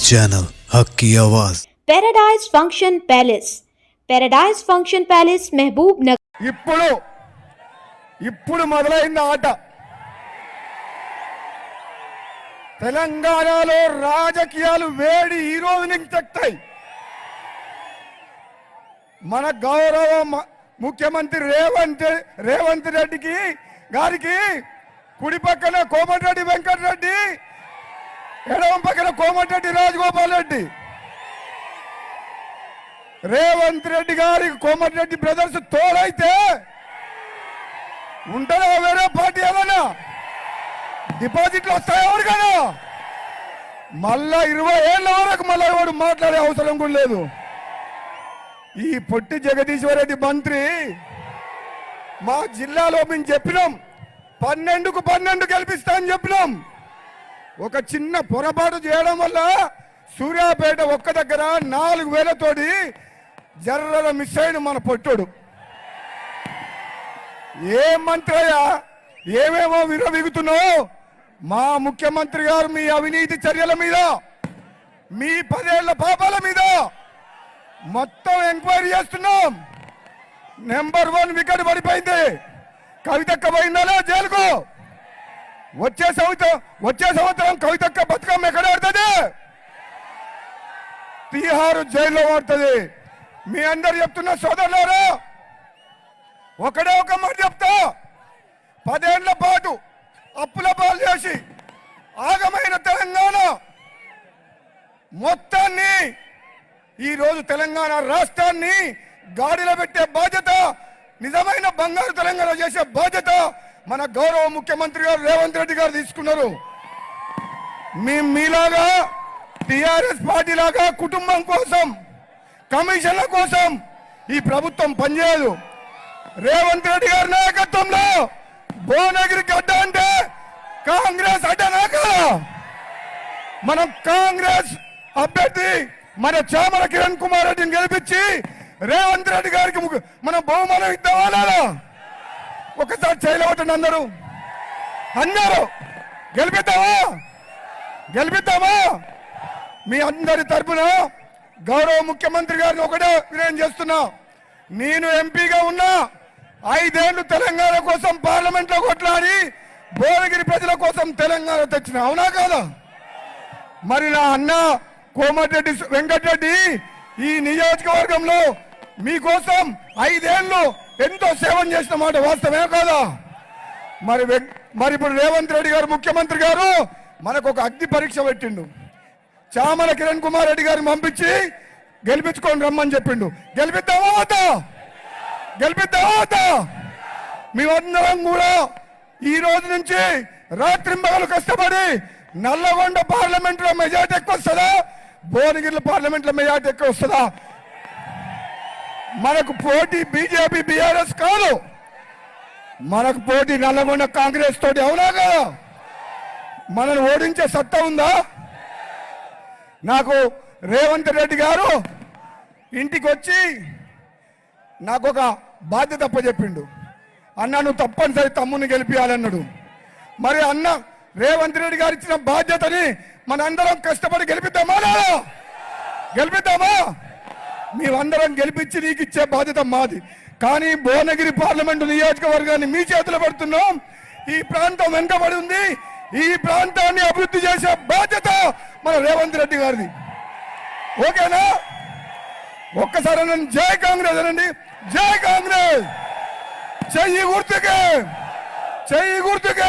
Channel हक की आवाज। Paradise function palace, paradise function palace महबूब नगर। ఇప్పుడు మొదలైన ఆట తెలంగాణలో రాజకీయాలు వేడి ఈ రోజు నుంచి తగ్గుతాయి. మన గౌరవ ముఖ్యమంత్రి రేవంత్ రెడ్డి గారికి కుడి పక్కన కోమటిరెడ్డి వెంకటరెడ్డి, ఎడమ పక్కన కోమటిరెడ్డి రాజగోపాల్ రెడ్డి. రేవంత్ రెడ్డి గారికి కోమటిరెడ్డి బ్రదర్స్ తోడైతే ఉంటారా వేరే పార్టీ ఏమన్నా డిపాజిట్లు వస్తాయి ఎవరికైనా? మళ్ళా 20 ఏళ్ళ వరకు మళ్ళా ఎవరు మాట్లాడే అవసరం కూడా లేదు. ఈ పొట్టి జగదీశ్వర్ రెడ్డి మంత్రి మా జిల్లాలో మేము చెప్పినాం 12కు 12 గెలిపిస్తా అని చెప్పినాం. ఒక చిన్న పొరపాటు చేయడం వల్ల సూర్యాపేట ఒక్క దగ్గర 4000 తోటి జర్రల మిస్ అయిన మన పొట్టుడు. ఏ మంత్రి అయ్యా, ఏమేమో విరవిగుతున్నావు? మా ముఖ్యమంత్రి గారు మీ అవినీతి చర్యల మీద, మీ 10 ఏళ్ల పాపాల మీద మొత్తం ఎంక్వైరీ చేస్తున్నాం. నెంబర్ 1 వికెట్ పడిపోయింది. కవితక్క పోయిందా జైలుకు? వచ్చే సంవత్సరం కవితక్క బతుకమ్మ ఎక్కడ ఆడుతుంది? తీహారు జైల్లో ఆడుతుంది. మీ అందరు చెప్తున్న సోదరులారా, ఒకడే ఒక మాట చెప్తా, 10 ఏళ్ల పాటు అప్పుల పాలు చేసి ఆగమైన తెలంగాణ మొత్తాన్ని ఈరోజు తెలంగాణ రాష్ట్రాన్ని గాడిలో పెట్టే బాధ్యత, నిజమైన బంగారు తెలంగాణ చేసే బాధ్యత మన గౌరవ ముఖ్యమంత్రి గారు రేవంత్ రెడ్డి గారు తీసుకున్నారు. మీలాగా టిఆర్ఎస్ పార్టీ లాగా కుటుంబం కోసం, కమిషన్ల కోసం ఈ ప్రభుత్వం పనిచేయదు. రేవంత్ రెడ్డి గారి నాయకత్వంలో భువనగిరి గడ్డ అంటే కాంగ్రెస్ అడ్డనా కదా? మనం కాంగ్రెస్ అభ్యర్థి మన చామల కిరణ్ కుమార్ రెడ్డిని గెలిపించి రేవంత్ రెడ్డి గారికి మనం బహుమానం ఇద్దామా లేదా? ఒకసారి చేయలేవటండి అందరూ గెలిపిద్దామా? మీ అందరి తరఫున గౌరవ ముఖ్యమంత్రి గారిని ఒకటే వినయం చేస్తున్నా. నేను ఎంపీగా ఉన్నా 5 ఏళ్లు తెలంగాణ కోసం పార్లమెంట్ లో కొట్లాడి భువనగిరి ప్రజల కోసం తెలంగాణ తెచ్చిన, అవునా కాదా? మరి నా అన్న కోమటిరెడ్డి వెంకటరెడ్డి ఈ నియోజకవర్గంలో మీకోసం 5 ఏళ్లు ఎంతో సేవం చేసిన మాట వాస్తవమే కాదా? మరి ఇప్పుడు రేవంత్ రెడ్డి గారు ముఖ్యమంత్రి గారు మనకు ఒక అగ్ని పరీక్ష పెట్టిండు. చామల కిరణ్ కుమార్ రెడ్డి గారిని పంపించి గెలిపించుకొని రమ్మని చెప్పిండు. గెలిపిద్దామా? మేమందరం కూడా ఈ రోజు నుంచి రాత్రింబగలు కష్టపడి నల్లగొండ పార్లమెంట్ లో మెజార్టీ ఎక్కువ వస్తుందా, భువనగిరి పార్లమెంట్ లో మెజార్టీ ఎక్కువ వస్తుందా? మనకు పోటీ బీజేపీ బీఆర్ఎస్ కాదు, మనకు పోటీ నల్లగొండ కాంగ్రెస్ తోటి, అవునా కదా? మనల్ని ఓడించే సత్తా ఉందా? నాకు రేవంత్ రెడ్డి గారు ఇంటికి వచ్చి నాకు ఒక బాధ్యత అప్పచెప్పిండు. అన్న నువ్వు తప్పనిసరి తమ్ముని గెలిపించాలన్నాడు. మరి అన్న రేవంత్ రెడ్డి గారు ఇచ్చిన బాధ్యతని మనందరం కష్టపడి గెలిపిద్దామా? మేమందరం గెలిపించి నీకు ఇచ్చే బాధ్యత మాది. కానీ భువనగిరి పార్లమెంటు నియోజకవర్గాన్ని మీ చేతిలో పెడుతున్నాం. ఈ ప్రాంతం వెనుకబడి ఉంది. ఈ ప్రాంతాన్ని అభివృద్ధి చేసే బాధ్యత మన రేవంత్ రెడ్డి గారిది. ఓకేనా? ఒక్కసారి నన్ను జై కాంగ్రెస్ అనండి. జై కాంగ్రెస్. చెయ్యి గుర్తుకే.